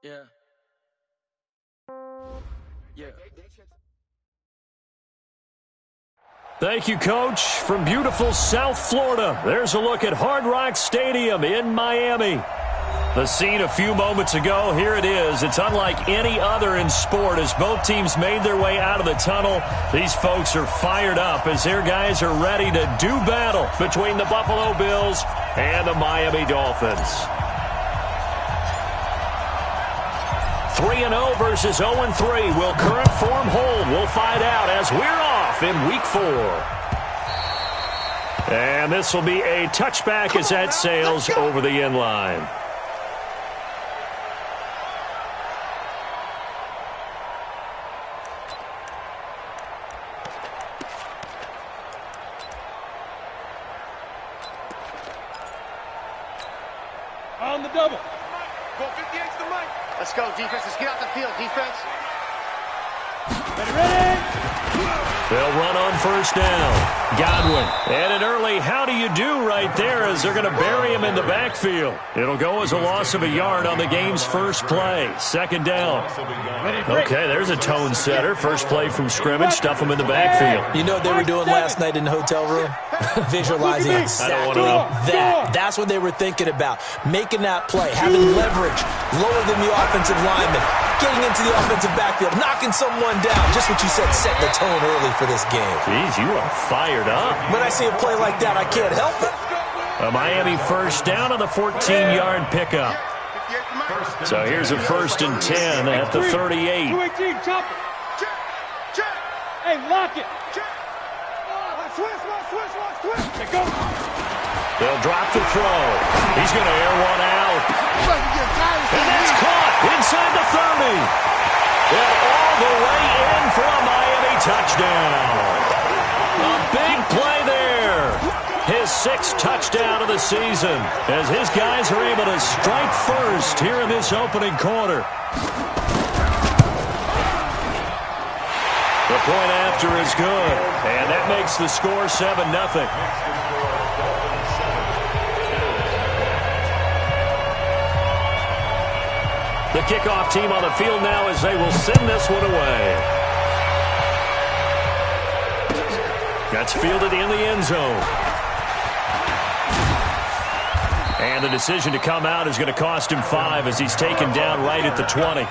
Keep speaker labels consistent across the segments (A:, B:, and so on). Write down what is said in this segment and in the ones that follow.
A: Yeah. Yeah.
B: Thank you, Coach. From beautiful South Florida, there's a look at Hard Rock Stadium in Miami. The scene a few moments ago, here it is. It's unlike any other in sport as both teams made their way out of the tunnel. These folks are fired up as their guys are ready to do battle between the Buffalo Bills and the Miami Dolphins. 3-0 versus 0-3. Will current form hold? We'll find out as we're off in Week 4. And this will be a touchback as that sails over the end line.
C: On the double.
D: Go 58's the mic. Let's go, defense. Let's get out the field, defense.
C: Ready.
B: They'll run on first down. Godwin. And an early how do you do right there as they're going to bury him in the backfield. It'll go as a loss of a yard on the game's first play. Second down. Okay, there's a tone setter. First play from scrimmage. Stuff him in the backfield.
E: You know what they were doing last night in the hotel room? Visualizing exactly that. That's what they were thinking about. Making that play, having leverage, lower than the offensive lineman, getting into the offensive backfield, knocking someone down. Just what you said, set the tone early for this game.
B: Jeez, you are fired up.
E: When I see a play like that, I can't help it.
B: A Miami first down on the 14-yard pickup. So here's a 1st and 10 at the 38.
C: 218, chop it. Hey, lock it. Switch. Go.
B: They'll drop the throw. He's going to air one out. And that's caught inside the 30. And all the way in for a Miami touchdown. A big play there. His 6th touchdown of the season as his guys are able to strike first here in this opening quarter. The point after is good, and that makes the score 7-0. The kickoff team on the field now as they will send this one away. That's fielded in the end zone. And the decision to come out is going to cost him 5 as he's taken down right at the 20.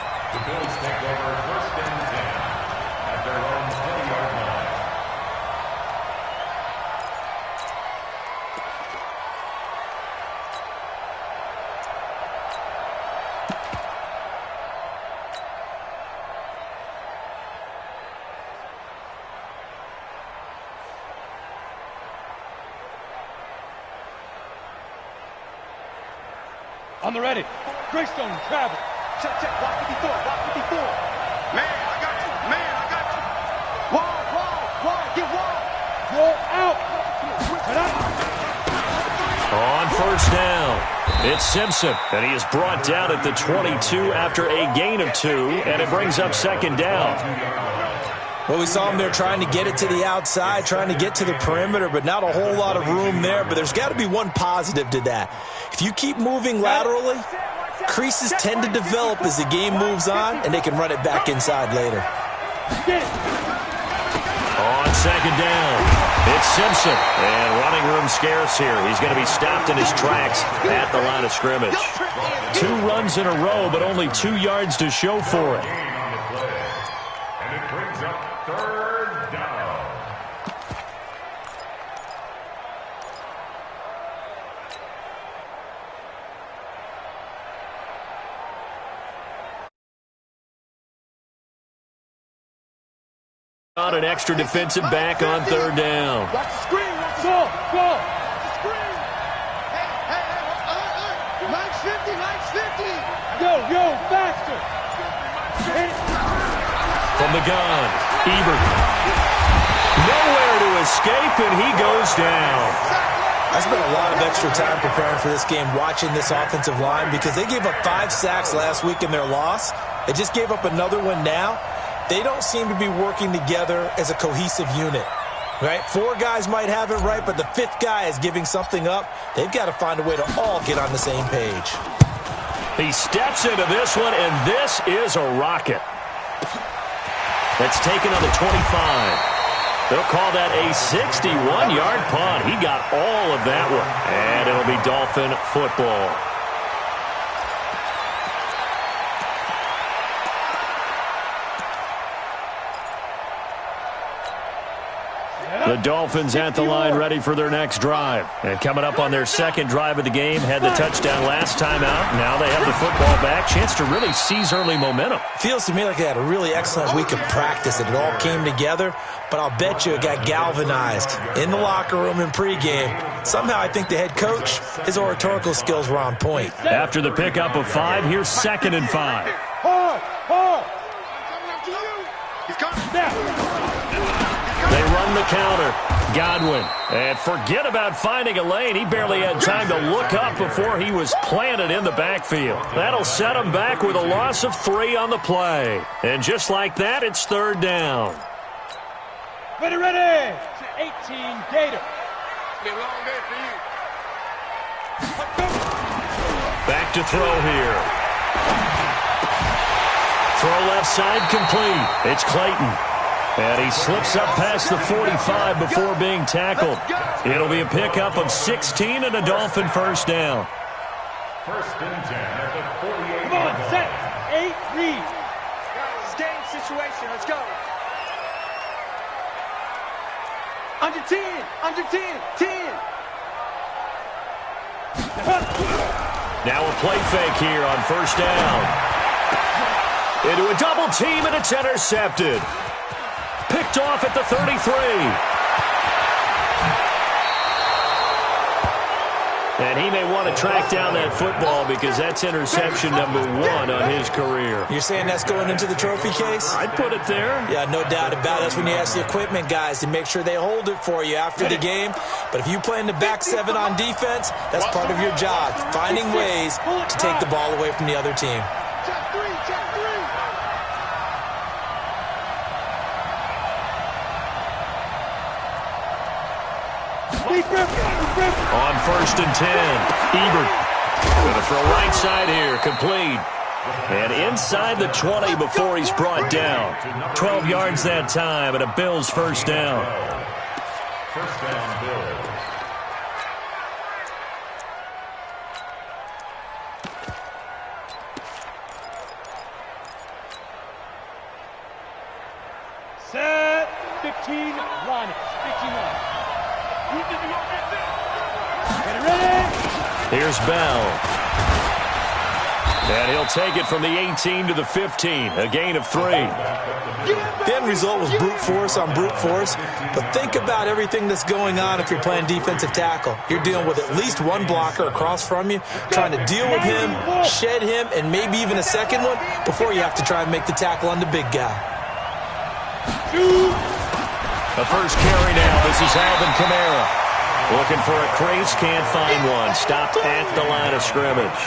C: On the ready. Greystone, travel.
D: Check. Block 54. Man, I got you. Wall. Get wall.
C: Roll out.
B: On first down, it's Simpson, and he is brought down at the 22 after a gain of 2, and it brings up 2nd down.
E: Well, we saw him there trying to get it to the outside, trying to get to the perimeter, but not a whole lot of room there. But there's got to be one positive to that. If you keep moving laterally, creases tend to develop as the game moves on, and they can run it back inside later.
B: On 2nd down, it's Simpson, and running room scarce here. He's going to be stopped in his tracks at the line of scrimmage. 2 runs in a row, but only 2 yards to show for it.
F: And it brings up 3rd down.
B: On an extra defensive back on 3rd down.
C: Go. Lights 50. Yo, faster.
B: From the gun, Ebert. Nowhere to escape, and he goes down.
E: I spent a lot of extra time preparing for this game watching this offensive line because they gave up 5 sacks last week in their loss. They just gave up another one now. They don't seem to be working together as a cohesive unit, right? 4 guys might have it right, but the 5th guy is giving something up. They've got to find a way to all get on the same page.
B: He steps into this one, and this is a rocket. That's taken on the 25. They'll call that a 61-yard punt. He got all of that one. And it'll be Dolphin football. The Dolphins at the line ready for their next drive. And coming up on their second drive of the game, had the touchdown last time out. Now they have the football back. Chance to really seize early momentum.
E: Feels to me like they had a really excellent week of practice. It all came together, but I'll bet you it got galvanized in the locker room in pregame. Somehow I think the head coach, his oratorical skills were on point.
B: After the pickup of 5, here's 2nd and 5.
C: He's coming back.
B: They run the counter. Godwin. And forget about finding a lane. He barely had time to look up before he was planted in the backfield. That'll set him back with a loss of 3 on the play. And just like that, it's 3rd down.
C: Ready. 18 Gator. It's been a long day for you.
B: Back to throw here. Throw left side complete. It's Clayton. And he slips up past the 45 before being tackled. It'll be a pickup of 16 and a Dolphin first down.
F: 1st and 10 at the 48.
C: Come on, set. 8, read.
D: It's game situation. Let's go. Under 10. 10.
B: Now a play fake here on 1st down. Into a double team, and it's intercepted. Picked off at the 33. And he may want to track down that football because that's interception number 1 on his career.
E: You're saying that's going into the trophy case?
B: I'd put it there.
E: Yeah, no doubt about it. That's when you ask the equipment guys to make sure they hold it for you after the game. But if you play in the back 7 on defense, that's part of your job, finding ways to take the ball away from the other team.
C: Check 3.
B: On 1st and 10, Ebert going to throw right side here, complete. And inside the 20 before he's brought down. 12 yards that time, and a Bills first down.
F: 1st down, Bills.
C: Set. 15 line. 15 line. Ready.
B: Here's Bell. And he'll take it from the 18 to the 15, a gain of 3.
E: The end result was brute force on brute force, but think about everything that's going on if you're playing defensive tackle. You're dealing with at least one blocker across from you, trying to deal with him, shed him, and maybe even a second one before you have to try and make the tackle on the big guy.
B: The first carry now. This is Alvin Kamara. Looking for a crease, can't find one. Stopped at the line of scrimmage.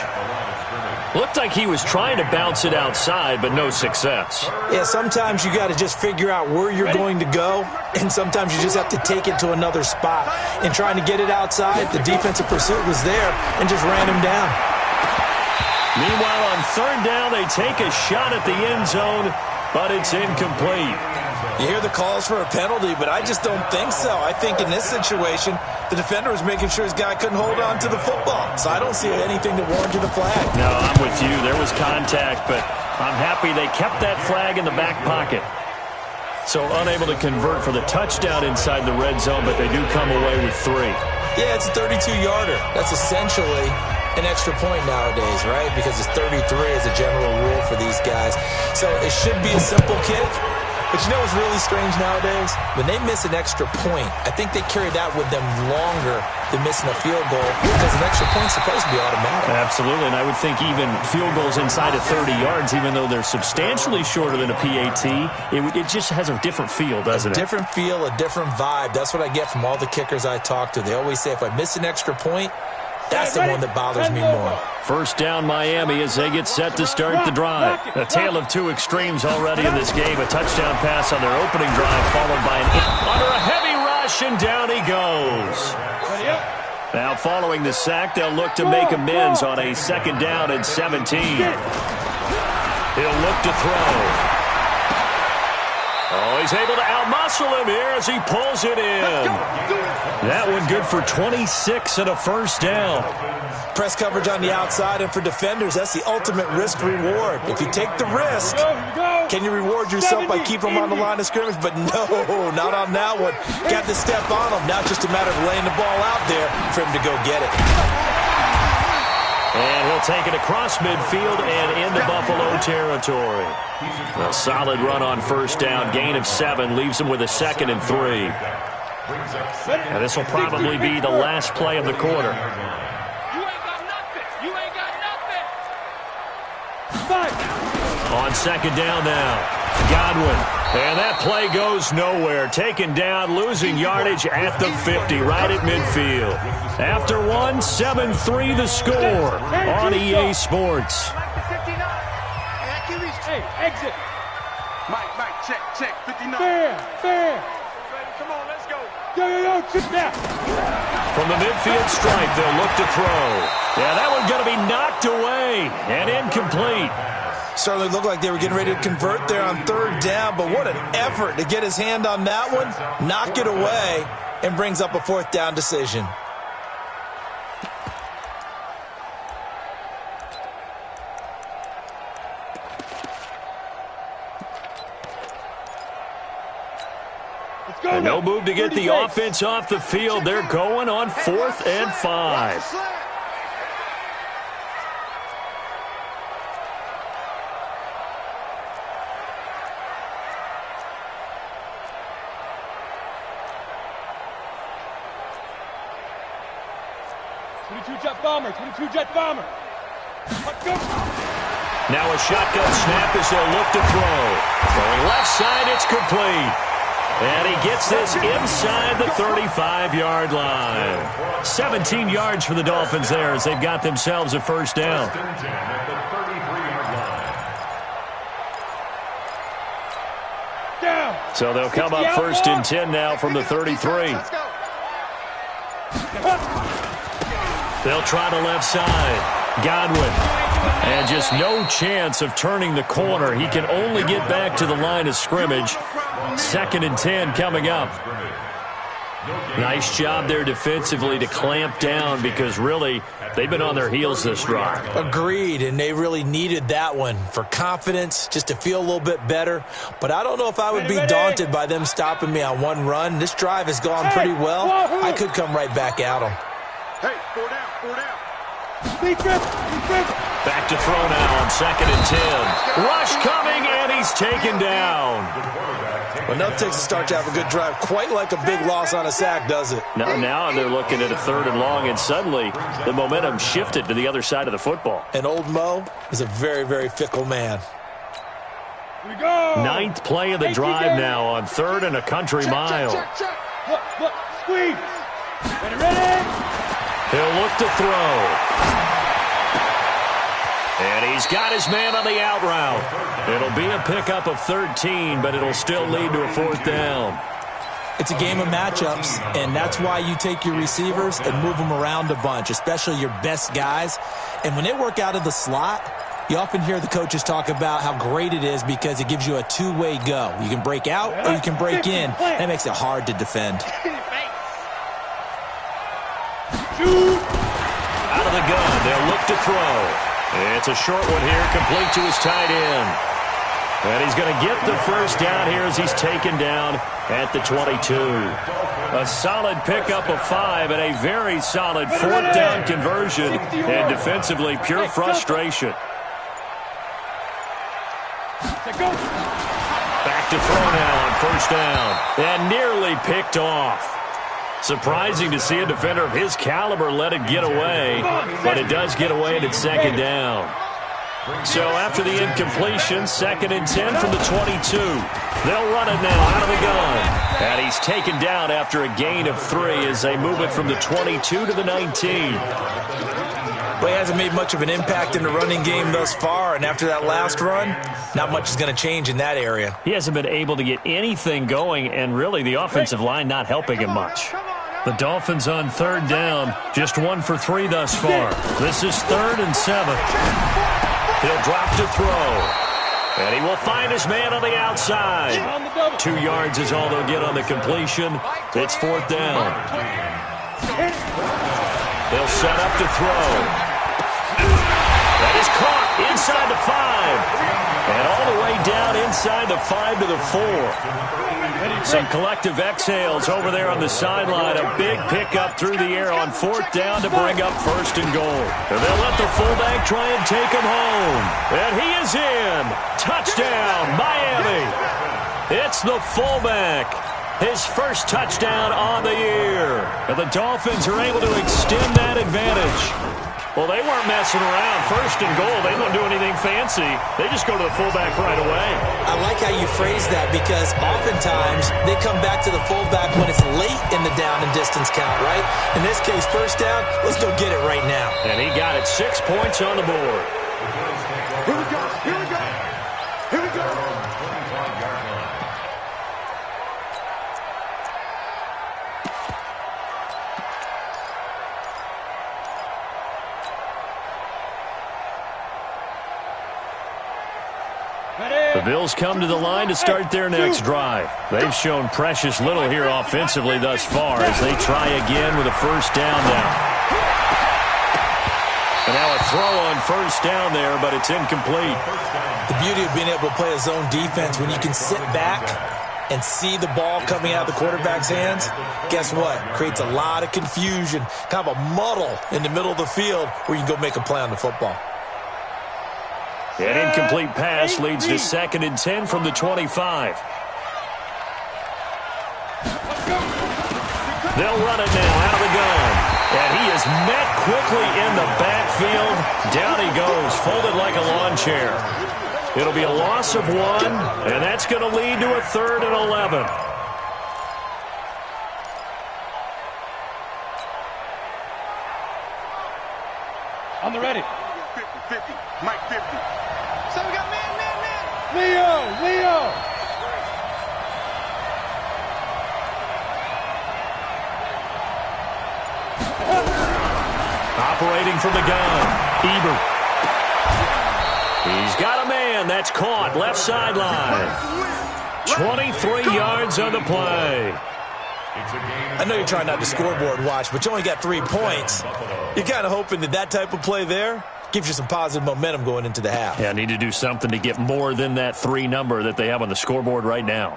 B: Looked like he was trying to bounce it outside, but no success.
E: Yeah, sometimes you got to just figure out where you're going to go, and sometimes you just have to take it to another spot. And trying to get it outside, the defensive pursuit was there and just ran him down.
B: Meanwhile, on 3rd down, they take a shot at the end zone, but it's incomplete.
E: You hear the calls for a penalty, but I just don't think so. I think in this situation, the defender was making sure his guy couldn't hold on to the football. So I don't see anything that warranted a flag.
B: No, I'm with you. There was contact, but I'm happy they kept that flag in the back pocket. So unable to convert for the touchdown inside the red zone, but they do come away with 3.
E: Yeah, it's a 32-yarder. That's essentially an extra point nowadays, right? Because it's 33 as a general rule for these guys. So it should be a simple kick. But you know what's really strange nowadays? When they miss an extra point, I think they carry that with them longer than missing a field goal because an extra point's supposed to be automatic.
B: Absolutely, and I would think even field goals inside of 30 yards, even though they're substantially shorter than a PAT, it just has a different feel, doesn't it?
E: A different feel, a different vibe. That's what I get from all the kickers I talk to. They always say if I miss an extra point, that's the one that bothers me more.
B: First down Miami as they get set to start the drive. A tale of 2 extremes already in this game. A touchdown pass on their opening drive followed by an under a heavy rush, and down he goes.
C: Ready up.
B: Now following the sack, they'll look to make amends on a 2nd down and 17. He'll look to throw. Oh, he's able to outmuscle him here as he pulls it in. That one good for 26 and a 1st down.
E: Press coverage on the outside, and for defenders, that's the ultimate risk-reward. If you take the risk, can you reward yourself by keeping them on the line of scrimmage? But no, not on that one. Got to step on them. Now it's just a matter of laying the ball out there for him to go get it.
B: And he'll take it across midfield and into Buffalo territory. A solid run on 1st down, gain of 7, leaves him with a 2nd and 3. Now this will probably be the last play of the quarter. On 2nd down now, Godwin. And that play goes nowhere. Taken down, losing yardage at the 50, right at midfield. After 1, 7-3 the score on EA Sports.
C: Hey, exit.
D: Mike, check, 59.
C: Fair.
D: Come on, let's go.
C: Yo, sit down.
B: From the midfield stripe, they'll look to throw. Yeah, that one's going to be knocked away and incomplete.
E: Certainly looked like they were getting ready to convert there on 3rd down, but what an effort to get his hand on that one, knock it away, and brings up a 4th down decision.
B: And no move to get the offense off the field. They're going on 4th and 5.
C: Jet bomber.
B: Now a shotgun snap as they'll look to throw. Going left side, it's complete. And he gets this inside the 35-yard line. 17 yards for the Dolphins there as they've got themselves a 1st down. So they'll come up 1st and 10 now from the 33. They'll try the left side. Godwin. And just no chance of turning the corner. He can only get back to the line of scrimmage. 2nd and 10 coming up. Nice job there defensively to clamp down because really they've been on their heels this drive.
E: Agreed, and they really needed that one for confidence, just to feel a little bit better. But I don't know if I would be daunted by them stopping me on one run. This drive has gone pretty well. I could come right back at them.
D: Hey, 4 down.
B: Back to throw now on 2nd and 10. Rush coming, and he's taken down.
E: Well, nothing takes a start to have a good drive. Quite like a big loss on a sack, does it?
B: Now they're looking at a 3rd and long, and suddenly the momentum shifted to the other side of the football.
E: And old Mo is a very, very fickle man.
C: We go.
B: 9th play of the drive now on 3rd and a country mile.
C: Look, squeeze. Ready?
B: He'll look to throw. And he's got his man on the out route. It'll be a pickup of 13, but it'll still lead to a 4th down.
E: It's a game of matchups, and that's why you take your receivers and move them around a bunch, especially your best guys. And when they work out of the slot, you often hear the coaches talk about how great it is because it gives you a two-way go. You can break out or you can break in. That makes it hard to defend.
B: Out of the gun, they'll look to throw. It's a short one here, complete to his tight end. And he's going to get the 1st down here as he's taken down at the 22. A solid pickup of 5 and a very solid 4th down conversion. And defensively, pure frustration. Back to throw now on 1st down. And nearly picked off. Surprising to see a defender of his caliber let it get away, but it does get away and it's 2nd down. So after the incompletion, 2nd and 10 from the 22. They'll run it now out of the gun. And he's taken down after a gain of 3 as they move it from the 22 to the 19.
E: Well, he hasn't made much of an impact in the running game thus far, and after that last run, not much is going to change in that area.
B: He hasn't been able to get anything going, and really the offensive line not helping him much. The Dolphins on third down, just 1 for 3 thus far. This is 3rd and 7. He'll drop to throw. And he will find his man on the outside. 2 yards is all they'll get on the completion. It's 4th down. They'll set up to throw. That is caught inside the 5. And all the way down inside the 5 to the 4. Some collective exhales over there on the sideline. A big pickup through the air on 4th down to bring up 1st and goal. And they'll let the fullback try and take him home. And he is in. Touchdown, Miami. It's the fullback. His first touchdown on the year. And the Dolphins are able to extend that advantage. Well, they weren't messing around. 1st and goal, they don't do anything fancy. They just go to the fullback right away.
E: I like how you phrase that because oftentimes they come back to the fullback when it's late in the down and distance count, right? In this case, 1st down, let's go get it right now.
B: And he got it. 6 points on the board.
F: Here we go. Here we go. Here we go.
B: The Bills come to the line to start their next drive. They've shown precious little here offensively thus far as they try again with a 1st down now. And now a throw on 1st down there, but it's incomplete.
E: The beauty of being able to play a zone defense when you can sit back and see the ball coming out of the quarterback's hands, guess what? Creates a lot of confusion, kind of a muddle in the middle of the field where you can go make a play on the football.
B: An incomplete pass leads to 2nd and 10 from the 25. They'll run it now out of the gun. And he is met quickly in the backfield. Down he goes, folded like a lawn chair. It'll be a loss of 1, and that's going to lead to a 3rd and 11.
C: On the ready.
D: 50, Mike 50. So we got man.
C: Leo.
B: Operating from the gun, Ebert. He's got a man. That's caught. Left sideline. 23 yards on the play.
E: I know you're trying not to scoreboard watch, but you only got 3 points. You're kind of hoping that type of play there gives you some positive momentum going into the half.
B: Yeah, need to do something to get more than that 3 number that they have on the scoreboard right now.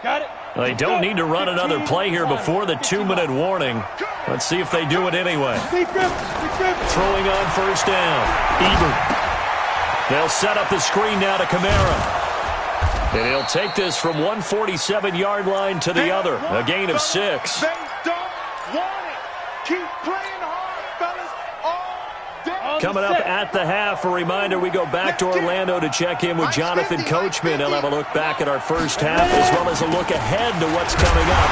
C: Got it.
B: They don't need to run another play here before the 2-minute warning. Let's see if they do it anyway. Throwing on 1st down. Ebert. They'll set up the screen now to Kamara. And he'll take this from 147-yard line to the other. A gain of 6.
D: They don't want it. Keep playing hard, fellas, all day.
B: Coming up at the half, a reminder, we go back to Orlando to check in with Jonathan Coachman. He'll have a look back at our first half as well as a look ahead to what's coming up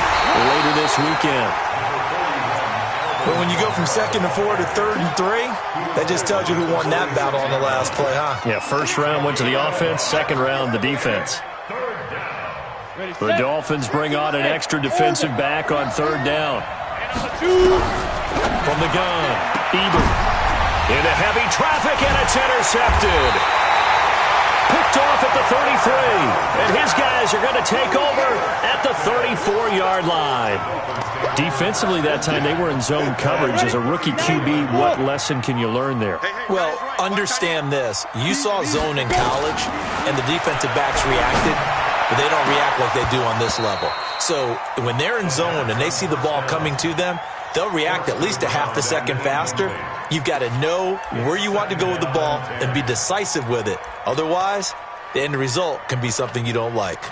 B: later this weekend.
E: But when you go from 2nd and 4 to 3rd and 3, that just tells you who won that battle on the last play, huh?
B: Yeah, 1st round went to the offense, 2nd round the defense. The Dolphins bring on an extra defensive back on 3rd down. From the gun, Ebert. Into heavy traffic, and it's intercepted. Picked off at the 33. And his guys are going to take over at the 34-yard line. Defensively that time, they were in zone coverage. As a rookie QB, what lesson can you learn there?
E: Well, understand this. You saw zone in college, and the defensive backs reacted, but they don't react like they do on this level. So when they're in zone and they see the ball coming to them, they'll react at least a half a second faster. You've got to know where you want to go with the ball and be decisive with it. Otherwise, the end result can be something you don't like.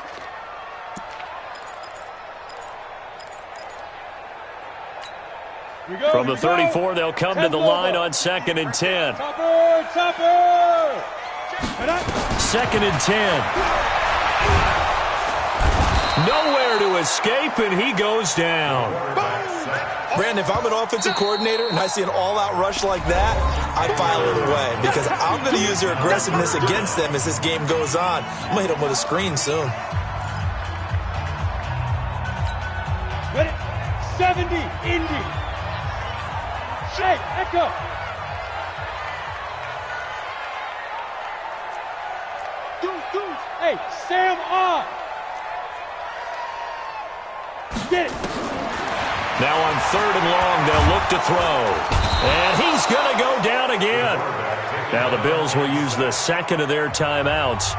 B: From the 34, they'll come to the line on 2nd and 10.
C: Topper.
B: 2nd and 10. Nowhere to escape, and he goes down.
E: Brandon, if I'm an offensive coordinator and I see an all-out rush like that, I file it away because I'm going to use their aggressiveness against them as this game goes on. I'm going to hit them with a screen soon.
C: 70, Indy. Hey, Echo. Deuce. Hey, Sam on. Get it.
B: Now on 3rd and long, they'll look to throw. And he's going to go down again. Now the Bills will use the second of their timeouts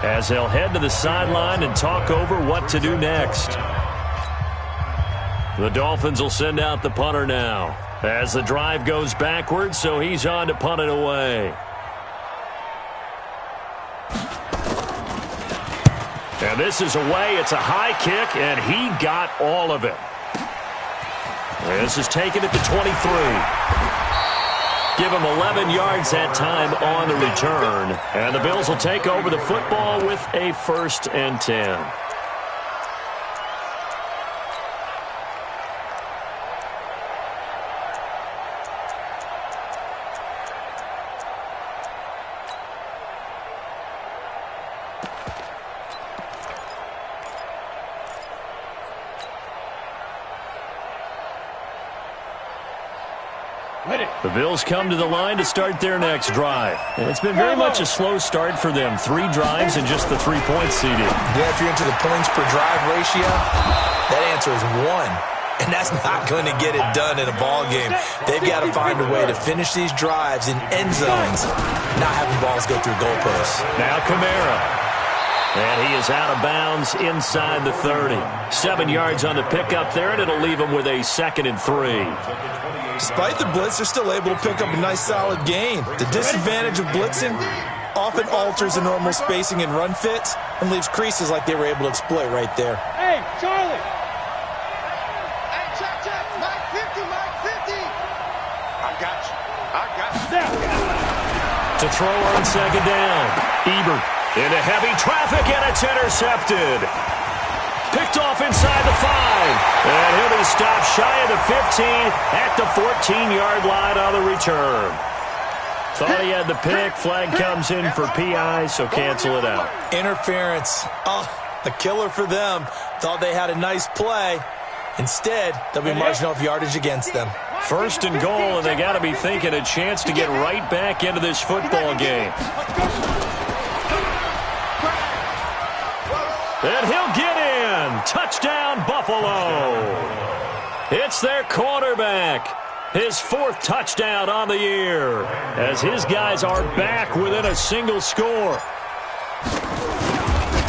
B: as they'll head to the sideline and talk over what to do next. The Dolphins will send out the punter now as the drive goes backwards, so he's on to punt it away. And this is away. It's a high kick, and he got all of it. This is taken at the 23. Give him 11 yards that time on the return. And the Bills will take over the football with a 1st and 10. The Bills come to the line to start their next drive. And it's been very much a slow start for them. 3 drives and just the 3 points seeded.
E: Yeah, if you're into the points per drive ratio, that answer is 1. And that's not going to get it done in a ball game. They've got to find a way to finish these drives in end zones, not having balls go through goalposts.
B: Now Kamara. And he is out of bounds inside the 30. 7 yards on the pickup there, and it'll leave him with a 2nd and 3.
E: Despite the blitz, they're still able to pick up a nice, solid gain. The disadvantage of blitzing often alters the normal spacing and run fits and leaves creases like they were able to exploit right there.
C: Hey, Charlie.
D: Hey, check. Mike 50. I got you.
B: To throw on 2nd down. Ebert into heavy traffic, and it's intercepted. Picked off inside the 5. And he'll be stopped shy of the 15 at the 14-yard line on the return. Thought he had the pick. Flag comes in for PI, so cancel it out.
E: Interference. Oh, a killer for them. Thought they had a nice play. Instead, they'll be marching off yardage against them.
B: 1st and goal, and they got to be thinking a chance to get right back into this football game. And he'll get in. Touchdown, Buffalo. It's their quarterback. His 4th touchdown on the year as his guys are back within a single score.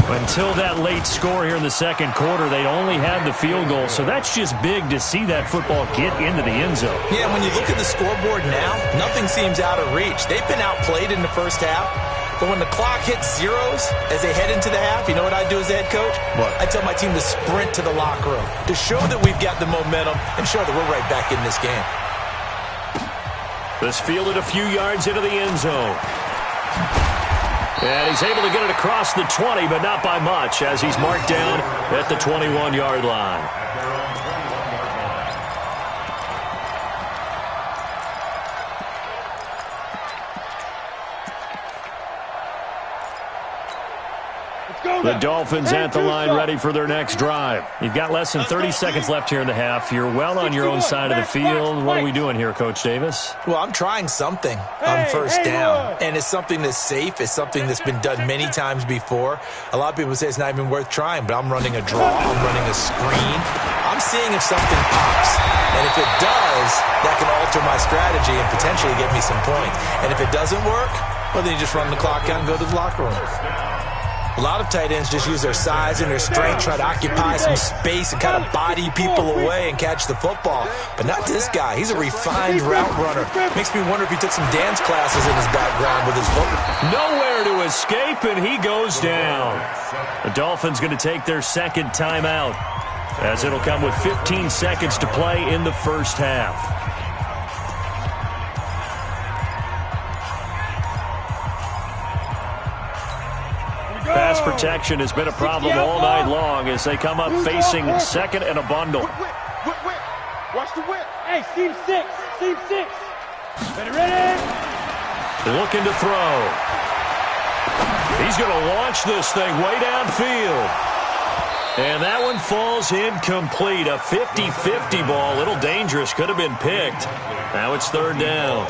B: Until that late score here in the 2nd quarter, they only had the field goal, so that's just big to see that football get into the end zone.
E: Yeah, when you look at the scoreboard now, nothing seems out of reach. They've been outplayed in the first half. But when the clock hits zeros as they head into the half, you know what I do as the head coach?
B: What?
E: I tell my team to sprint to the locker room to show that we've got the momentum and show that we're right back in this game.
B: This fielded a few yards into the end zone. And he's able to get it across the 20, but not by much as he's marked down at the 21-yard line. The Dolphins at the line ready for their next drive. You've got less than 30 seconds left here in the half. You're well on your own side of the field. What are we doing here, Coach Davis?
E: Well, I'm trying something on 1st down, and it's something that's safe. It's something that's been done many times before. A lot of people say it's not even worth trying, but I'm running a draw. I'm running a screen. I'm seeing if something pops, and if it does, that can alter my strategy and potentially get me some points. And if it doesn't work, well, then you just run the clock out and go to the locker room. A lot of tight ends just use their size and their strength, try to occupy some space and kind of body people away and catch the football. But not this guy. He's a refined route runner. Makes me wonder if he took some dance classes in his background with his football.
B: Nowhere to escape, and he goes down. The Dolphins going to take their 2nd timeout as it'll come with 15 seconds to play in the 1st half. Pass protection has been a problem all night long as they come up facing 2nd and a bundle.
D: Watch the whip.
C: Hey, seam 6. Ready?
B: Looking to throw. He's going to launch this thing way downfield. And that one falls incomplete. A 50-50 ball. A little dangerous. Could have been picked. Now it's third down.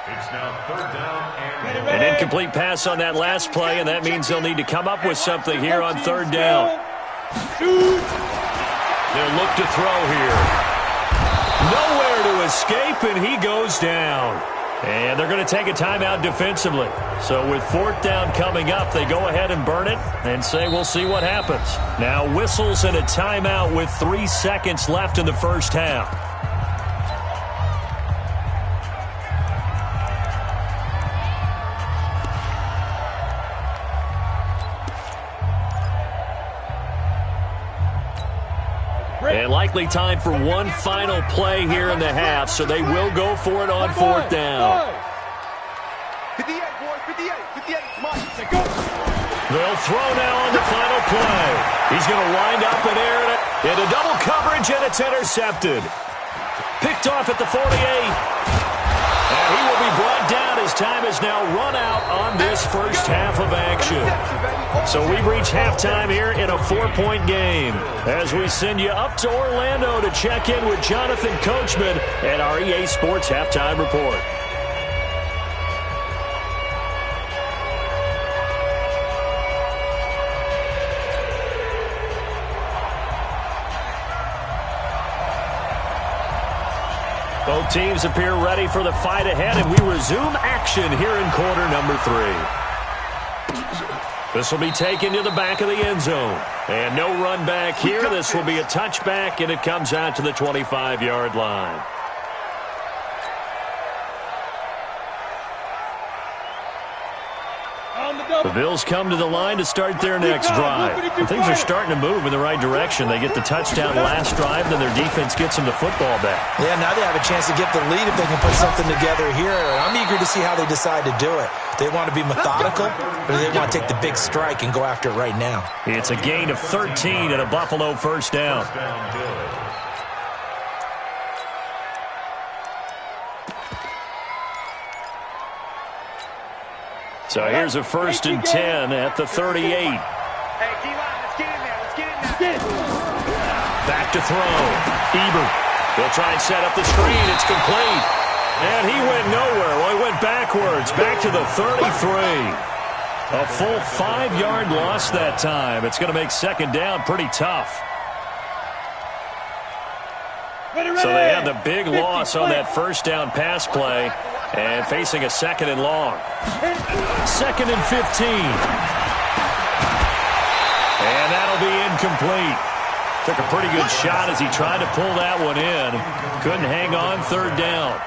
F: It's now third down and
B: An incomplete pass on that last play, and that means they'll need to come up with something here on third down. They'll look to throw here. Nowhere to escape, and he goes down. And they're going to take a timeout defensively. So with fourth down coming up, they go ahead and burn it and say we'll see what happens. Now whistles and a timeout with 3 seconds left in the first half. And likely time for one final play here in the half, so they will go for it on fourth down.
D: 58, boys, 58, 58, Mike.
B: They'll throw now on the final play. He's going to wind up and air it into double coverage, and it's intercepted. Picked off at the 48. And he will be brought down as time has now run out on this first half of action. So we've reached halftime here in a 4-point game as we send you up to Orlando to check in with Jonathan Coachman at our EA Sports Halftime Report. Both teams appear ready for the fight ahead, and we resume action here in quarter number 3. This will be taken to the back of the end zone. And no run back here. This will be a touchback, and it comes out to the 25-yard line. The Bills come to the line to start their next drive. Things are starting to move in the right direction. They get the touchdown last drive, then their defense gets them the football back.
E: Yeah, now they have a chance to get the lead if they can put something together here. I'm eager to see how they decide to do it. They want to be methodical, or they want to take the big strike and go after it right now.
B: It's a gain of 13 and a Buffalo first down. So here's a 1st and 10 at the 38.
D: Hey, D-line, let's get in there. Let's get in there.
B: Back to throw. Ebert. They'll try and set up the screen. It's complete. And he went nowhere. Well, he went backwards. Back to the 33. A full 5-yard loss that time. It's going to make second down pretty tough. So they had the big loss on that first down pass play. And facing a 2nd and long. 2nd and 15. And that'll be incomplete. Took a pretty good shot as he tried to pull that one in. Couldn't hang on third down.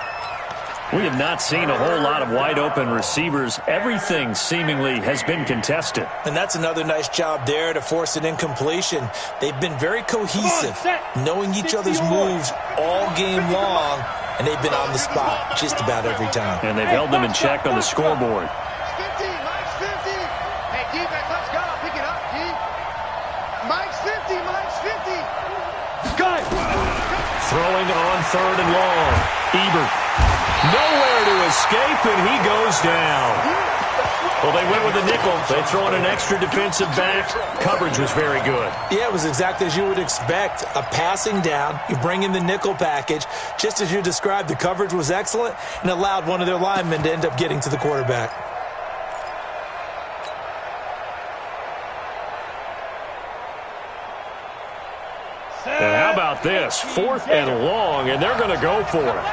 B: We have not seen a whole lot of wide-open receivers. Everything seemingly has been contested.
E: And that's another nice job there to force an incompletion. They've been very cohesive, knowing each other's moves all game long, and they've been on the spot just about every time.
B: And they've held them in check on the scoreboard.
D: 50, Mike's 50. Hey, defense, let's go. Pick it up, D. Mike's 50, Mike's 50. Good.
B: Throwing on 3rd and long. Ebert. Nowhere to escape, and he goes down. Well, they went with the nickel. They throw in an extra defensive back. Coverage was very good.
E: Yeah, it was exactly as you would expect. A passing down. You bring in the nickel package. Just as you described, the coverage was excellent and allowed one of their linemen to end up getting to the quarterback.
B: And how about this? 4th and long, and they're going to go for it.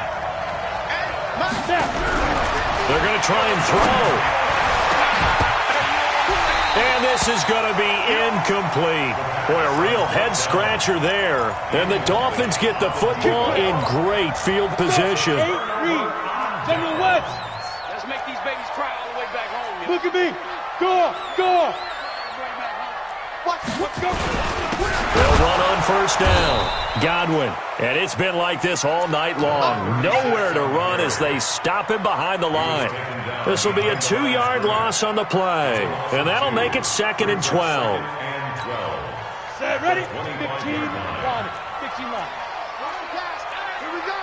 B: They're going to try and throw. And this is going to be incomplete. Boy, a real head-scratcher there. And the Dolphins get the football in great field position.
C: General West.
D: Let's make these babies cry all the way back home.
C: Look at me. Go.
D: Let's go.
B: They'll run on first down. Godwin. And it's been like this all night long. Nowhere to run as they stop him behind the line. This will be a 2-yard loss on the play. And that'll make it 2nd and 12.
C: Set, ready? 15 line. 15 line.
D: Here we go.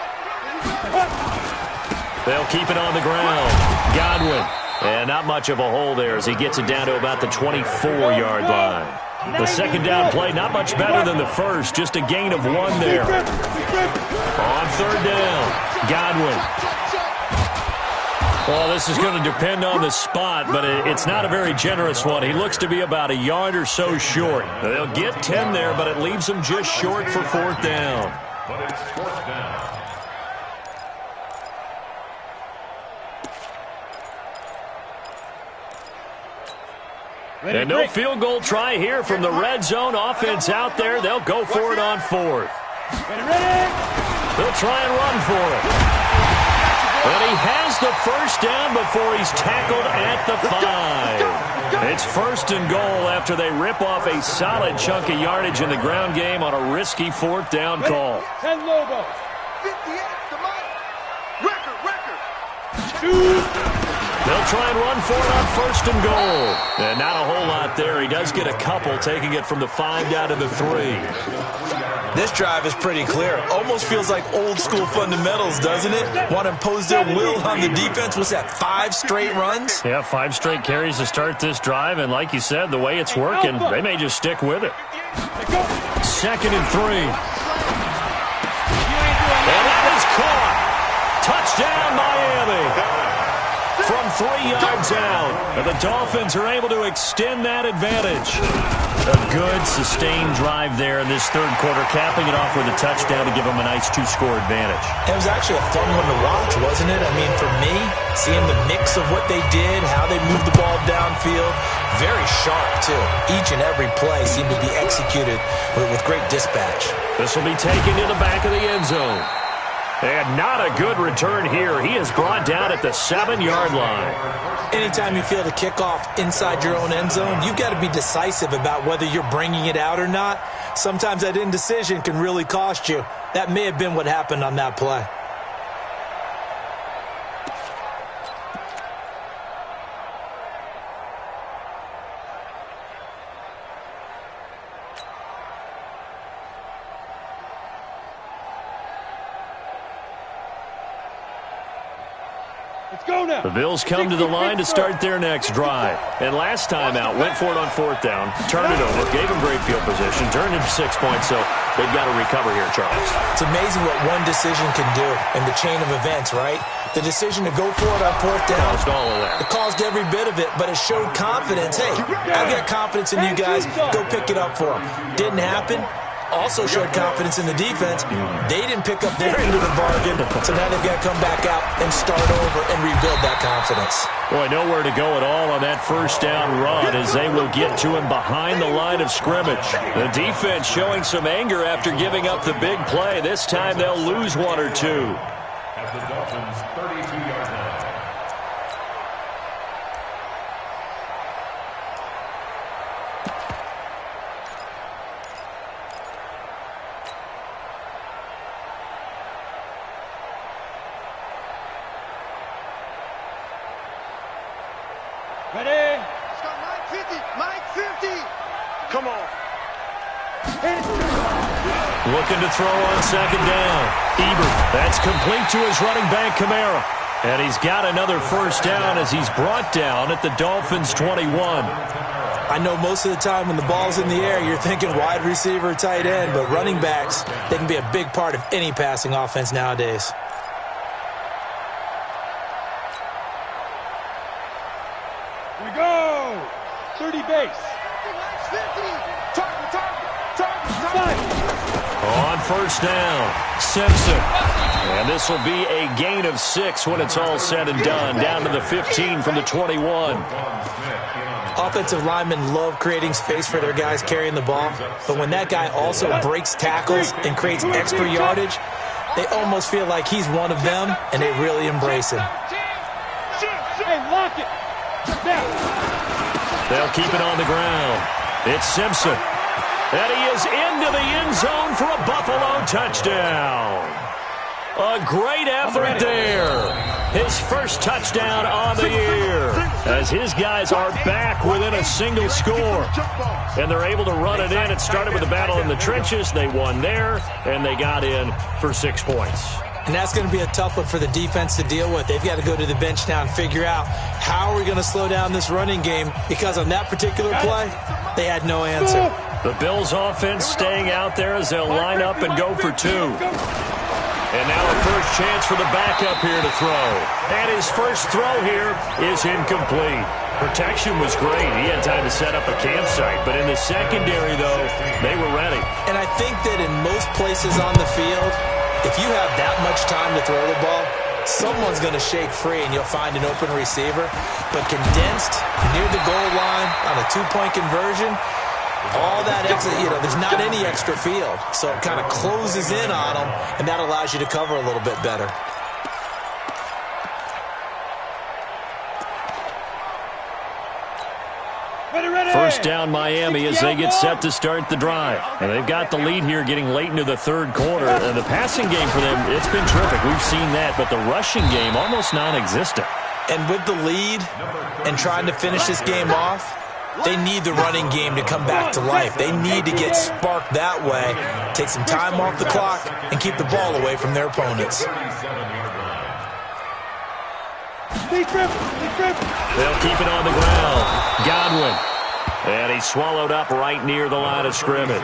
B: They'll keep it on the ground. Godwin. And not much of a hole there as he gets it down to about the 24-yard line. The second down play, not much better than the first, just a gain of 1 there. On third down, Godwin. Well, this is going to depend on the spot, but it's not a very generous one. He looks to be about a yard or so short. They'll get 10 there, but it leaves them just short for fourth down.
F: But it's fourth down.
B: And no field goal try here from the red zone offense out there. They'll go for it on fourth. They'll try and run for it. But he has the first down before he's tackled at the 5. It's first and goal after they rip off a solid chunk of yardage in the ground game on a risky fourth down call.
D: 10 Lobos. 58 to Mike. Record.
B: They'll try and run for it on first and goal. And not a whole lot there. He does get a couple, taking it from the 5 down to the 3.
E: This drive is pretty clear. Almost feels like old school fundamentals, doesn't it? Want to impose their will on the defense. What's that, 5 straight runs?
B: Yeah, 5 straight carries to start this drive. And like you said, the way it's working, they may just stick with it. Second and 3. And that is caught. Touchdown, Miami. From 3 yards out, and the Dolphins are able to extend that advantage. A good, sustained drive there in this third quarter, capping it off with a touchdown to give them a nice 2-score advantage.
E: It was actually a fun one to watch, wasn't it? I mean, for me, seeing the mix of what they did, how they moved the ball downfield, very sharp, too. Each and every play seemed to be executed with great dispatch.
B: This will be taken to the back of the end zone. And not a good return here. He is brought down at the 7-yard line.
E: Anytime you feel the kickoff inside your own end zone, you've got to be decisive about whether you're bringing it out or not. Sometimes that indecision can really cost you. That may have been what happened on that play.
B: The Bills come to the line to start their next drive. And last time out, went for it on fourth down, turned it over, gave them great field position, turned into 6 points, so they've got to recover here, Charles.
E: It's amazing what one decision can do in the chain of events, right? The decision to go for it on fourth down,
B: caused all of that.
E: It caused every bit of it, but it showed confidence. Hey, I've got confidence in you guys. Go pick it up for them. Didn't happen. Also showed confidence in the defense. They didn't pick up their end of the bargain, so now they've got to come back out and start over and rebuild that confidence.
B: Boy, nowhere to go at all on that first down run as they will get to him behind the line of scrimmage. The defense showing some anger after giving up the big play. This time they'll lose 1 or 2.
F: At the Dolphins' 32-yard line.
D: Ready? Let's go, Mike 50. Mike 50. Come on.
B: Looking to throw on second down. Ebert, that's complete to his running back, Kamara. And he's got another first down as he's brought down at the Dolphins' 21.
E: I know most of the time when the ball's in the air, you're thinking wide receiver, tight end, but running backs, they can be a big part of any passing offense nowadays.
C: Here we go. 30 base.
B: On first down, Simpson. And this will be a gain of 6 when it's all said and done. Down to the 15 from the 21.
E: Offensive linemen love creating space for their guys carrying the ball, but when that guy also breaks tackles and creates extra yardage, they almost feel like he's one of them, and they really embrace him.
C: Hey, lock it. Now.
B: They'll keep it on the ground. It's Simpson. And he is into the end zone for a Buffalo touchdown. A great effort there. His first touchdown on the year as his guys are back within a single score. And they're able to run it in. It started with a battle in the trenches. They won there, and they got in for 6 points.
E: And that's going to be a tough one for the defense to deal with. They've got to go to the bench now and figure out how are we going to slow down this running game, because on that particular play, they had no answer.
B: The Bills offense staying out there as they'll line up and go for two. And now a first chance for the backup here to throw. And his first throw here is incomplete. Protection was great. He had time to set up a campsite. But in the secondary, though, they were ready.
E: And I think that in most places on the field, if you have that much time to throw the ball, someone's going to shake free and you'll find an open receiver. But condensed near the goal line on a two-point conversion, all that extra, there's not any extra field. So it kind of closes in on them, and that allows you to cover a little bit better.
B: First down Miami as they get set to start the drive. And they've got the lead here getting late into the third quarter. And the passing game for them, it's been terrific. We've seen that. But the rushing game, almost non-existent.
E: And with the lead and trying to finish this game off, they need the running game to come back to life. They need to get sparked that way, take some time off the clock, and keep the ball away from their opponents.
B: They'll keep it on the ground. Godwin. And he's swallowed up right near the line of scrimmage.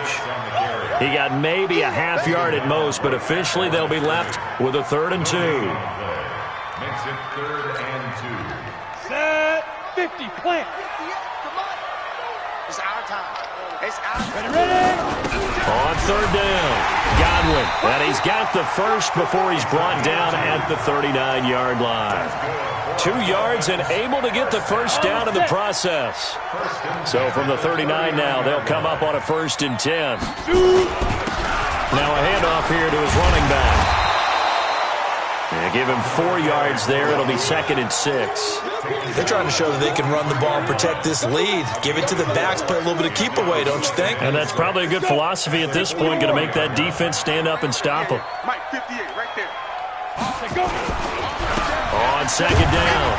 B: He got maybe a half yard at most, but officially they'll be left with a 3rd and 2.
F: Makes it 3rd and 2.
C: Set 50, plant.
D: It's our time. It's our time.
C: Ready?
B: On 3rd down, Godwin. And he's got the first before he's brought down at the 39-yard line. 2 yards and able to get the first down in the process. So from the 39 now, they'll come up on a 1st and 10. Now a handoff here to his running back. And give him 4 yards there. It'll be 2nd and 6.
E: They're trying to show that they can run the ball and protect this lead. Give it to the backs, play a little bit of keep away, don't you think?
B: And that's probably a good philosophy at this point, going to make that defense stand up and stop them.
D: Mike 58 right there.
B: On 2nd down,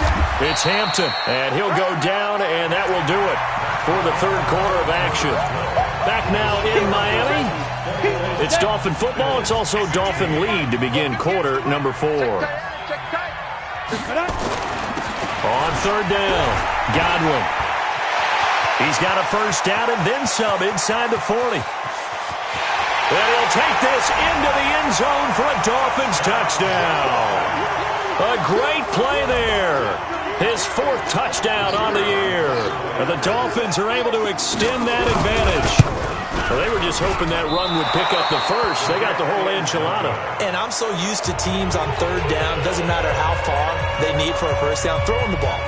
B: it's Hampton, and he'll go down, and that will do it for the 3rd quarter of action. Back now in Miami, it's Dolphin football. It's also Dolphin lead to begin quarter number 4. On 3rd down, Godwin. He's got a first down and then some inside the 40. And he'll take this into the end zone for a Dolphins touchdown. A great play there. His 4th touchdown on the year. And the Dolphins are able to extend that advantage. Well, they were just hoping that run would pick up the first. They got the whole enchilada.
E: And I'm so used to teams on 3rd down, doesn't matter how far they need for a first down, throwing the ball.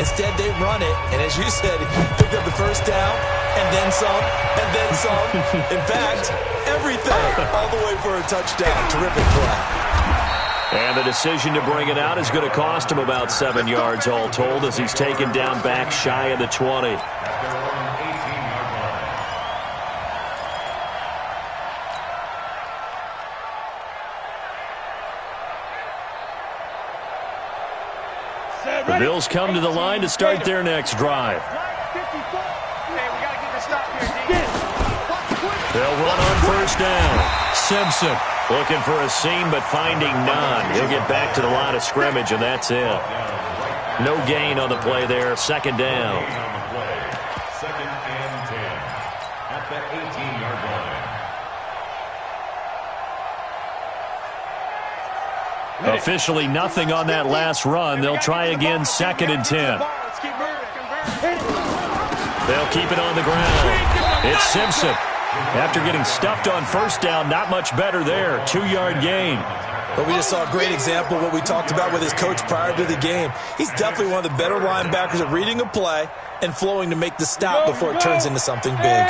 E: Instead, they run it, and as you said, picked up the first down, and then some, and then some. In fact, everything, all the way for a touchdown. Terrific play.
B: And the decision to bring it out is going to cost him about 7 yards all told as he's taken down back shy of the 20. The Bills come to the line to start their next drive. They'll run on 1st down. Simpson looking for a seam but finding none. He'll get back to the line of scrimmage, and that's it. No gain on the play there. 2nd down.
F: 2nd and 10 at the 18-yard line.
B: Officially nothing on that last run. They'll try again, 2nd and 10. They'll keep it on the ground. It's Simpson. After getting stuffed on 1st down, not much better there. 2-yard gain.
E: But we just saw a great example of what we talked about with his coach prior to the game. He's definitely one of the better linebackers at reading a play and flowing to make the stop before it turns into something big.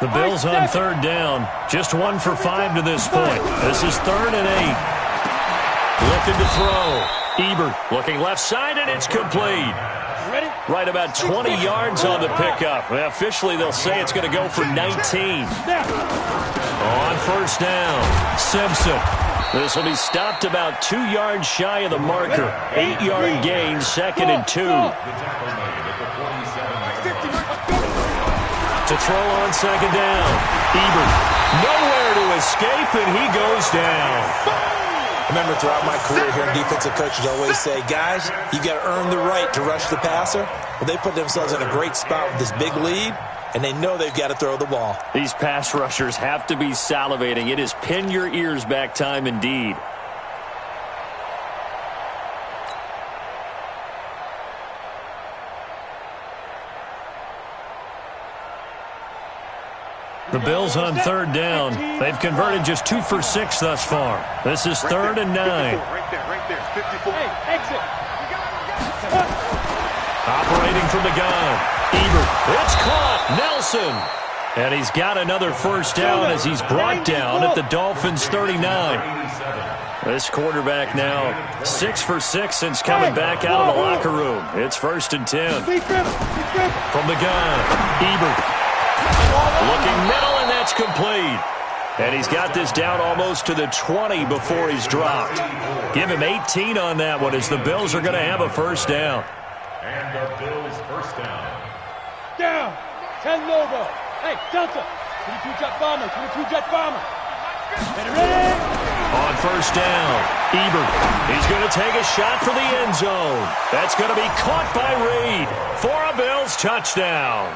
B: The Bills on 3rd down. Just 1 for 5 to this point. This is 3rd and 8. Looking to throw. Ebert looking left side, and it's complete. Right about 20 yards on the pickup. Well, officially, they'll say it's going to go for 19. On 1st down, Simpson. This will be stopped about 2 yards shy of the marker. 8-yard gain, 2nd and 2. To throw on 2nd down. Ebert nowhere to escape, and he goes down.
E: I remember throughout my career here, defensive coaches always say, guys, you got to earn the right to rush the passer. Well, they put themselves in a great spot with this big lead, and they know they've got to throw the ball.
B: These pass rushers have to be salivating. It is pin your ears back time indeed. The Bills on third down. They've converted just 2 for 6 thus far. This is 3rd and 9.
D: Right there, 54. Hey, exit.
B: Operating from the gun. Ebert. It's caught. Nelson. And he's got another first down as he's brought down at the Dolphins' 39. This quarterback now 6 for 6 since coming back out of the locker room. It's 1st and 10. From the gun. Ebert. Looking middle, and that's complete. And he's got this down almost to the 20 before he's dropped. Give him 18 on that one as the Bills are going to have a first down.
F: And the Bills' first down.
C: Down. 10 logo. Hey, Delta. 22 jet bomber. 22 jet bomber. Get ready.
B: On first down, Ebert. He's going to take a shot for the end zone. That's going to be caught by Reed for a Bills touchdown.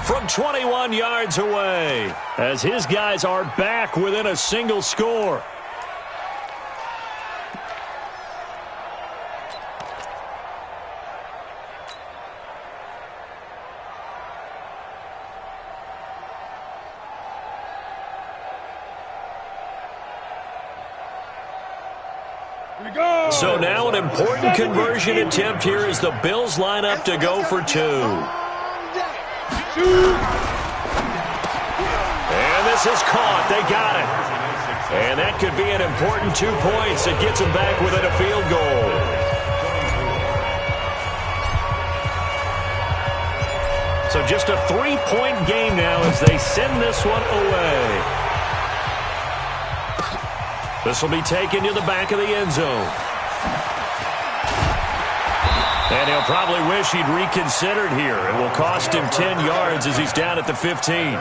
B: From 21 yards away, as his guys are back within a single score. So now an important conversion attempt here as the Bills line up to go for 2. And this is caught. They got it. And that could be an important 2 points that gets them back within a field goal. So just a 3-point game now as they send this one away. This will be taken to the back of the end zone. And he'll probably wish he'd reconsidered here. It will cost him 10 yards as he's down at the 15.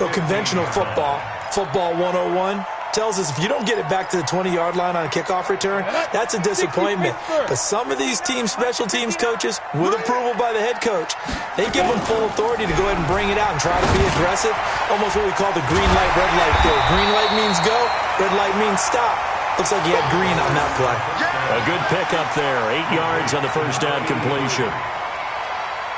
E: Well, conventional football 101, tells us if you don't get it back to the 20-yard line on a kickoff return, that's a disappointment. But some of these special teams coaches, with approval by the head coach, they give them full authority to go ahead and bring it out and try to be aggressive. Almost what we call the green light, red light theory. Green light means go, red light means stop. Looks like he had green on that play.
B: A good pickup there. 8 yards on the first down completion.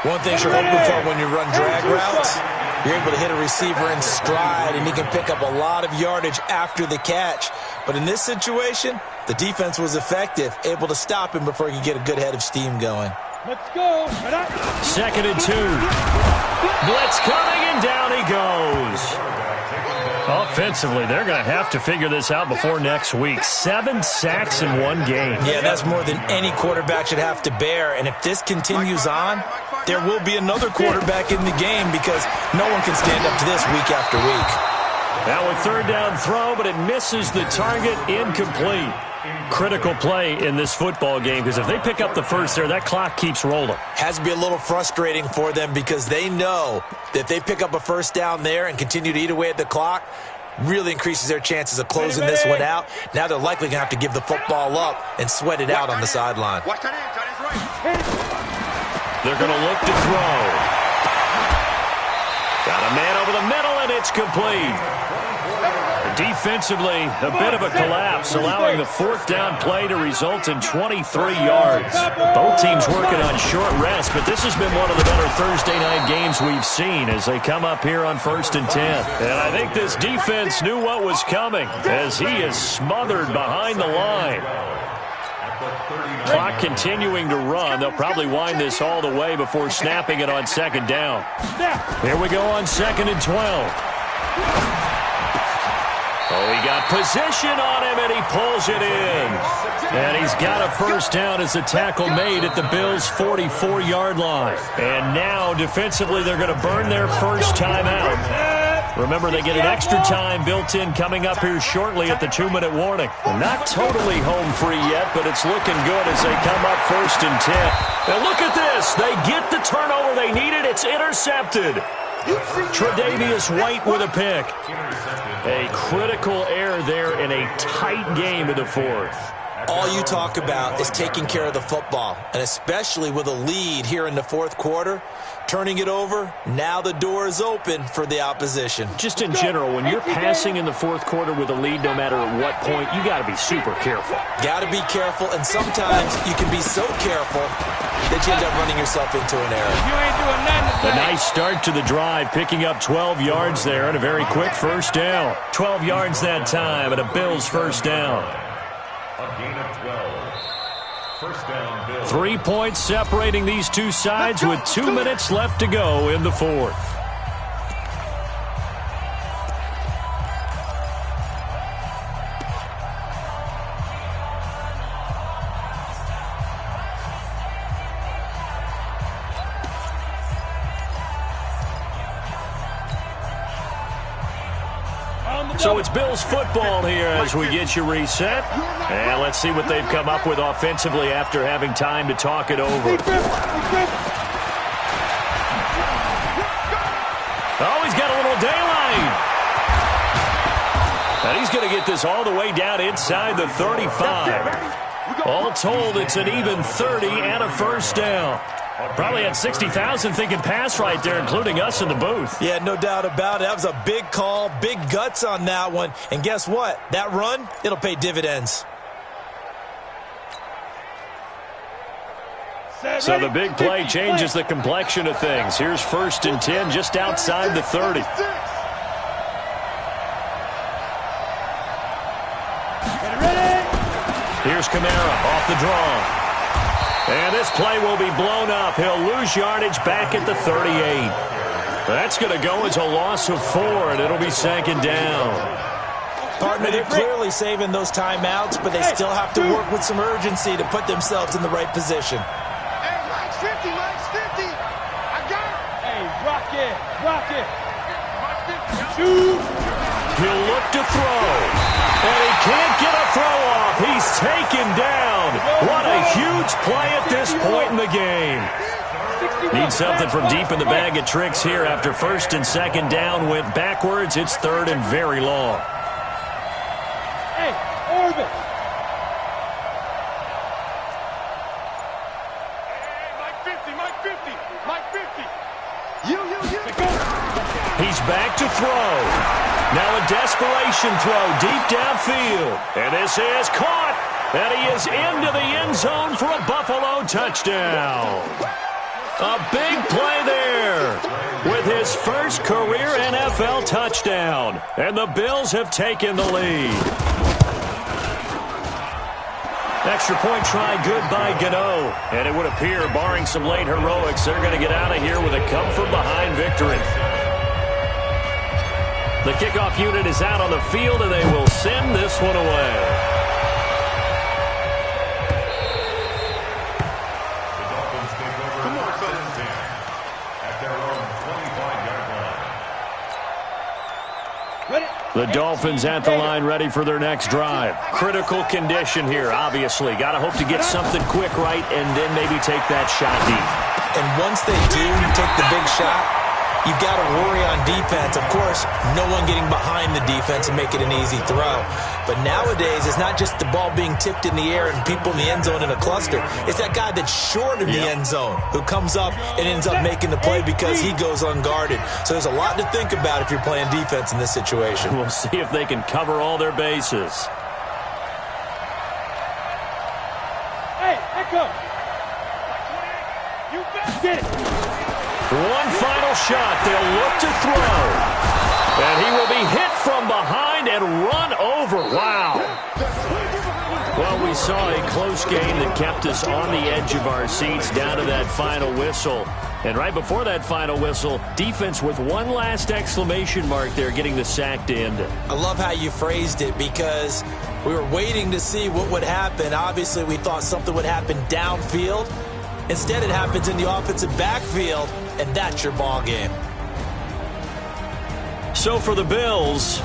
E: One thing you're hoping for when you run drag routes, you're able to hit a receiver in stride, and he can pick up a lot of yardage after the catch. But in this situation, the defense was effective, able to stop him before he could get a good head of steam going.
C: Let's go.
B: 2nd and 2. Blitz coming, and down he goes. Offensively, they're going to have to figure this out before next week. 7 sacks in one game.
E: Yeah, that's more than any quarterback should have to bear. And if this continues on, there will be another quarterback in the game because no one can stand up to this week after week.
B: Now a 3rd down throw, but it misses the target. Incomplete. Critical play in this football game because if they pick up the first there, that clock keeps rolling.
E: Has to be a little frustrating for them because they know that if they pick up a first down there and continue to eat away at the clock, really increases their chances of closing this one out. Now they're likely going to have to give the football up and sweat it out on the sideline.
B: They're going to look to throw. Got a man over the middle, and it's complete. Defensively, a bit of a collapse, allowing the 4th down play to result in 23 yards. Both teams working on short rest, but this has been one of the better Thursday night games we've seen as they come up here on 1st and 10. And I think this defense knew what was coming as he is smothered behind the line. Clock continuing to run. They'll probably wind this all the way before snapping it on 2nd down. Here we go on 2nd and 12. Oh, he got position on him, and he pulls it in. And he's got a first down as the tackle made at the Bills' 44-yard line. And now, defensively, they're going to burn their first timeout. Remember, they get an extra time built in coming up here shortly at the 2-minute warning. Not totally home free yet, but it's looking good as they come up 1st and 10. And look at this. They get the turnover they needed. It's intercepted. Tre'Davious White with a pick. A critical error there in a tight game in the fourth.
E: All you talk about is taking care of the football, and especially with a lead here in the fourth quarter, turning it over, now the door is open for the opposition.
B: Just in general, when you're passing in the fourth quarter with a lead, no matter at what point, you got to be super careful.
E: Got to be careful, and sometimes you can be so careful that you end up running yourself into an error.
C: You ain't doing nothing today.
B: A nice start to the drive, picking up 12 yards there and a very quick first down. 12 yards that time and a Bills first down.
F: A gain of 12. First down, Bills.
B: 3 points separating these two sides with 2 minutes left to go in the fourth. So it's Bills football here as we get you reset. And let's see what they've come up with offensively after having time to talk it over. Oh, he's got a little daylight. And he's going to get this all the way down inside the 35. All told, it's an even 30 and a first down. Probably had 60,000 thinking pass right there, including us in the booth.
E: Yeah, no doubt about it. That was a big call, big guts on that one. And guess what? That run, it'll pay dividends.
B: So the big play changes the complexion of things. Here's 1st and 10 just outside the 30. Here's Kamara off the draw. And this play will be blown up. He'll lose yardage back at the 38. That's going to go as a loss of 4, and it'll be 2nd down.
E: Partner, they're clearly saving those timeouts, but they still have to work with some urgency to put themselves in the right position.
D: Hey, Mike's 50, Mike's 50. I got it.
C: Hey, rock it. Shoot.
B: He'll look to throw. And he can't get a throw off. He's taken down. What a huge play at this point in the game. Need something from deep in the bag of tricks here after 1st and 2nd down went backwards. It's 3rd and very long.
C: Hey, Orbit. Hey, Mike 50. You.
B: He's back to throw. Now a desperation throw deep downfield. And this is caught. And he is into the end zone for a Buffalo touchdown. A big play there with his first career NFL touchdown. And the Bills have taken the lead. Extra point try good by Gano. And it would appear, barring some late heroics, they're going to get out of here with a come-from-behind victory. The kickoff unit is out on the field, and they will send this one away.
F: The Dolphins take over 1st and 10 at their own 25-yard line.
B: The Dolphins at the line, ready for their next drive. Critical condition here, obviously. Got to hope to get something quick right and then maybe take that shot deep.
E: And once they do take the big shot, you've got to worry on defense. Of course, no one getting behind the defense and make it an easy throw. But nowadays, it's not just the ball being tipped in the air and people in the end zone in a cluster. It's that guy that's short of the end zone who comes up and ends up making the play because he goes unguarded. So there's a lot to think about if you're playing defense in this situation.
B: We'll see if they can cover all their bases.
C: Hey, Echo. You get it.
B: One final shot. They'll look to throw. And he will be hit from behind and run over. Wow. Well, we saw a close game that kept us on the edge of our seats down to that final whistle. And right before that final whistle, defense with one last exclamation mark there, getting the sack to end it.
E: I love how you phrased it because we were waiting to see what would happen. Obviously, we thought something would happen downfield. Instead, it happens in the offensive backfield, and that's your ball game.
B: So for the Bills,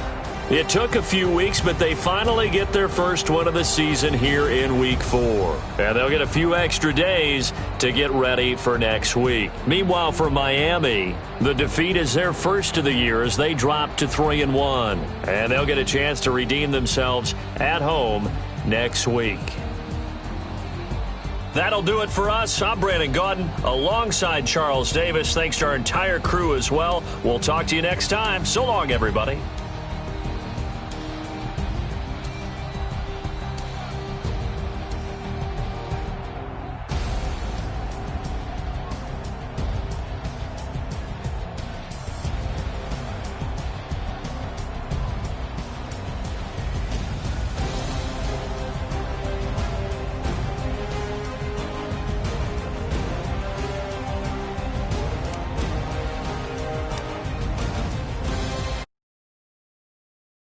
B: It took a few weeks, but they finally get their first win of the season here in Week 4. And they'll get a few extra days to get ready for next week. Meanwhile, for Miami, the defeat is their first of the year as they drop to 3-1. And they'll get a chance to redeem themselves at home next week. That'll do it for us. I'm Brandon Gaudin alongside Charles Davis. Thanks to our entire crew as well. We'll talk to you next time. So long, everybody.